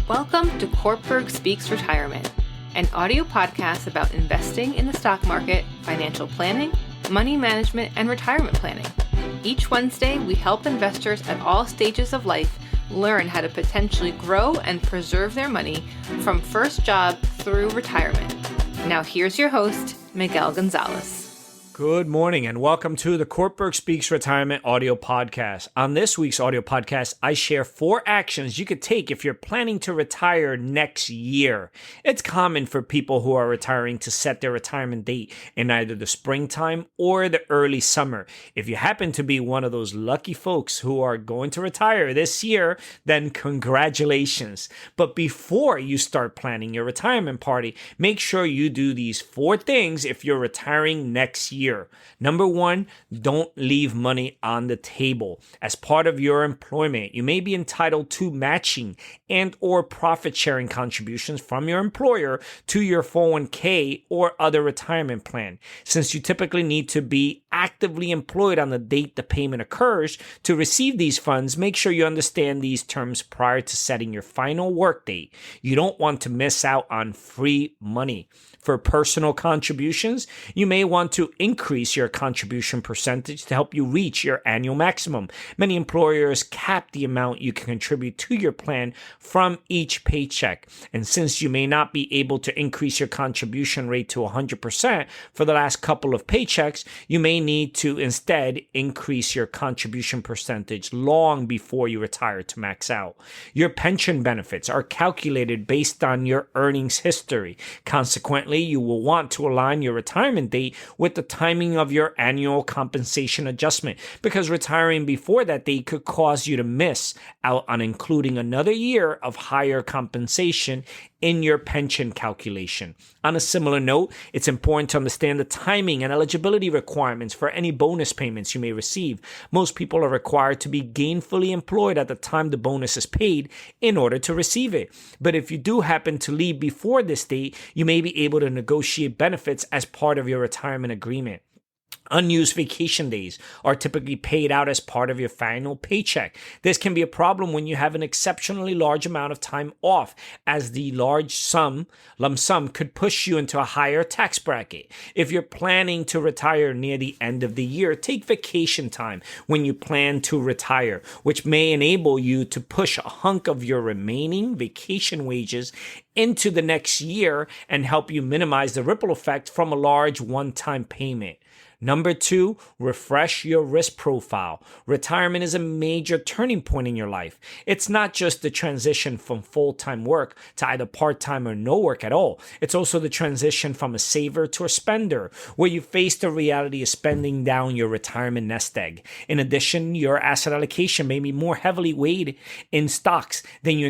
Welcome to Cortburg Speaks Retirement, an audio podcast about investing in the stock market, financial planning, money management, and retirement planning. Each Wednesday, we help investors at all stages of life learn how to potentially grow and preserve their money from first job through retirement. Now here's your host, Miguel Gonzalez. Good morning and welcome to the Cortburg Speaks Retirement audio podcast. On this week's audio podcast, I share 4 actions you could take if you're planning to retire next year. It's common for people who are retiring to set their retirement date in either the springtime or the early summer. If you happen to be one of those lucky folks who are going to retire this year, then congratulations. But before you start planning your retirement party, make sure you do these 4 things if you're retiring next year. Number 1, don't leave money on the table. As part of your employment, you may be entitled to matching and or profit sharing contributions from your employer to your 401k or other retirement plan. Since you typically need to be actively employed on the date the payment occurs to receive these funds, make sure you understand these terms prior to setting your final work date. You don't want to miss out on free money. For personal contributions, you may want to increase your contribution percentage to help you reach your annual maximum. Many employers cap the amount you can contribute to your plan from each paycheck. And since you may not be able to increase your contribution rate to 100% for the last couple of paychecks, you may need to instead increase your contribution percentage long before you retire to max out. Your pension benefits are calculated based on your earnings history. Consequently, you will want to align your retirement date with the timing of your annual compensation adjustment, because retiring before that date could cause you to miss out on including another year of higher compensation in your pension calculation. On a similar note, it's important to understand the timing and eligibility requirements for any bonus payments you may receive. Most people are required to be gainfully employed at the time the bonus is paid in order to receive it. But if you do happen to leave before this date, you may be able to negotiate benefits as part of your retirement agreement. Unused vacation days are typically paid out as part of your final paycheck. This can be a problem when you have an exceptionally large amount of time off, as the lump sum could push you into a higher tax bracket. If you're planning to retire near the end of the year, take vacation time when you plan to retire, which may enable you to push a hunk of your remaining vacation wages into the next year and help you minimize the ripple effect from a large one-time payment. Number 2, refresh your risk profile. Retirement is a major turning point in your life. It's not just the transition from full-time work to either part-time or no work at all. It's also the transition from a saver to a spender, where you face the reality of spending down your retirement nest egg. In addition, your asset allocation may be more heavily weighed in stocks than you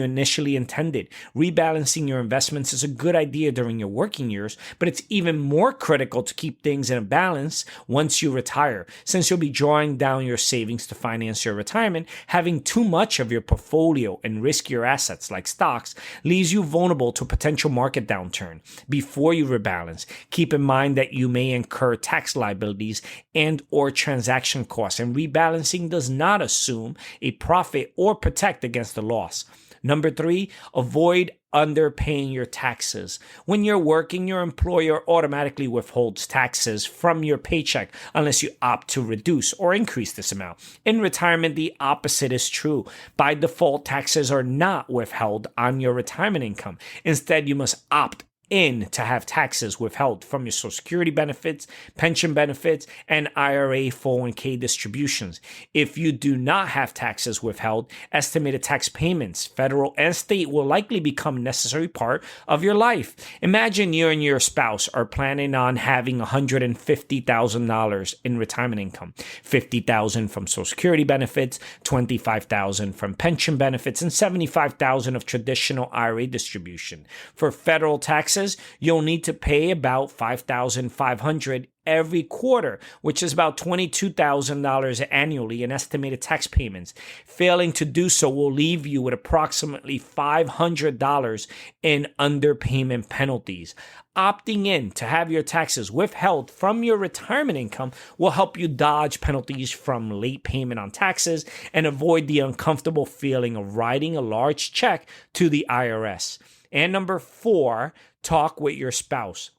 initially intended. Rebalancing your investments is a good idea during your working years, but it's even more critical to keep things in a balance once you retire. Since you'll be drawing down your savings to finance your retirement, having too much of your portfolio in riskier assets like stocks leaves you vulnerable to a potential market downturn. Before you rebalance, keep in mind that you may incur tax liabilities and or transaction costs, and rebalancing does not assume a profit or protect against a loss. Number 3, avoid underpaying your taxes. When you're working, your employer automatically withholds taxes from your paycheck unless you opt to reduce or increase this amount. In retirement, the opposite is true. By default, taxes are not withheld on your retirement income. Instead, you must opt in to have taxes withheld from your Social Security benefits, pension benefits, and IRA 401k distributions. If you do not have taxes withheld, estimated tax payments, federal and state, will likely become a necessary part of your life. Imagine you and your spouse are planning on having $150,000 in retirement income, $50,000 from Social Security benefits, $25,000 from pension benefits, and $75,000 of traditional IRA distribution. For federal taxes, taxes, you'll need to pay about $5,500 every quarter, which is about $22,000 annually in estimated tax payments. Failing to do so will leave you with approximately $500 in underpayment penalties. Opting in to have your taxes withheld from your retirement income will help you dodge penalties from late payment on taxes and avoid the uncomfortable feeling of writing a large check to the IRS. And number 4, talk with your spouse.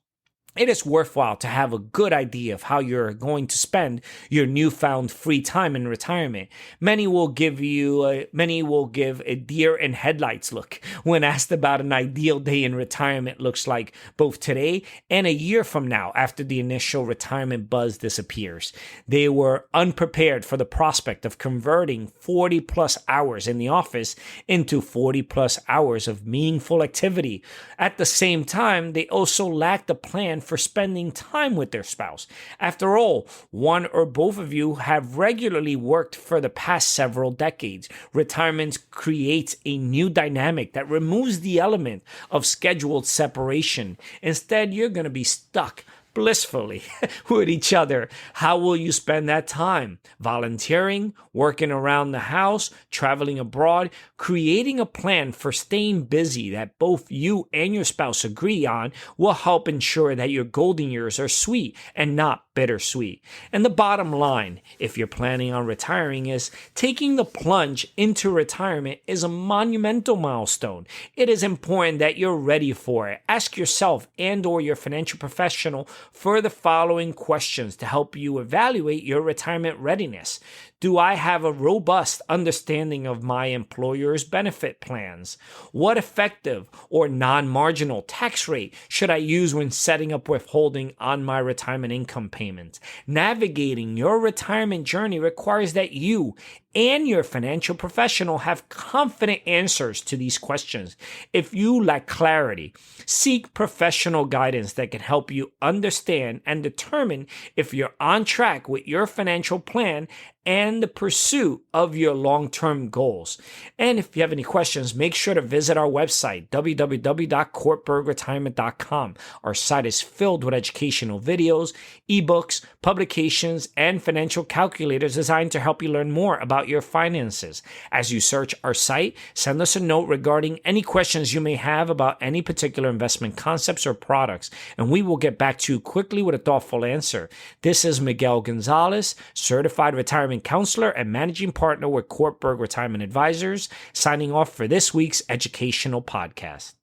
It is worthwhile to have a good idea of how you're going to spend your newfound free time in retirement. Many will give a deer in headlights look when asked about an ideal day in retirement looks like both today and a year from now after the initial retirement buzz disappears. They were unprepared for the prospect of converting 40 plus hours in the office into 40 plus hours of meaningful activity. At the same time, they also lacked a plan for spending time with their spouse. After all, one or both of you have regularly worked for the past several decades. Retirement creates a new dynamic that removes the element of scheduled separation. Instead, you're going to be stuck blissfully with each other. How will you spend that time? Volunteering, working around the house, traveling abroad, creating a plan for staying busy that both you and your spouse agree on will help ensure that your golden years are sweet and not bittersweet. And the bottom line, if you're planning on retiring, is taking the plunge into retirement is a monumental milestone. It is important that you're ready for it. Ask yourself and or your financial professional for the following questions to help you evaluate your retirement readiness. Do I have a robust understanding of my employer's benefit plans? What effective or non-marginal tax rate should I use when setting up withholding on my retirement income payments? Navigating your retirement journey requires that you and your financial professional have confident answers to these questions. If you lack clarity, seek professional guidance that can help you understand and determine if you're on track with your financial plan and the pursuit of your long-term goals. And if you have any questions, make sure to visit our website, www.cortburgretirement.com. Our site is filled with educational videos, ebooks, publications, and financial calculators designed to help you learn more about your finances. As you search our site, send us a note regarding any questions you may have about any particular investment concepts or products, and we will get back to you quickly with a thoughtful answer. This is Miguel Gonzalez, certified retirement counselor and managing partner with Cortburg Retirement Advisors, signing off for this week's educational podcast.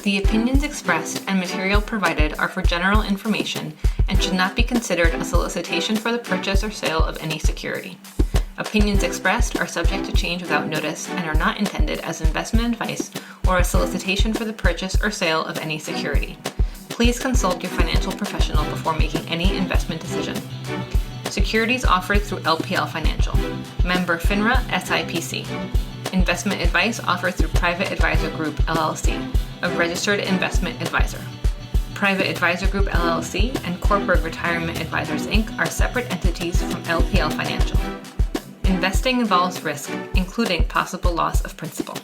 The opinions expressed and material provided are for general information and should not be considered a solicitation for the purchase or sale of any security. Opinions expressed are subject to change without notice and are not intended as investment advice or a solicitation for the purchase or sale of any security. Please consult your financial professional before making any investment decision. Securities offered through LPL Financial. Member FINRA SIPC. Investment advice offered through Private Advisor Group LLC, a registered investment advisor. Private Advisor Group LLC and Cortburg Retirement Advisors Inc. are separate entities from LPL Financial. Investing involves risk, including possible loss of principal.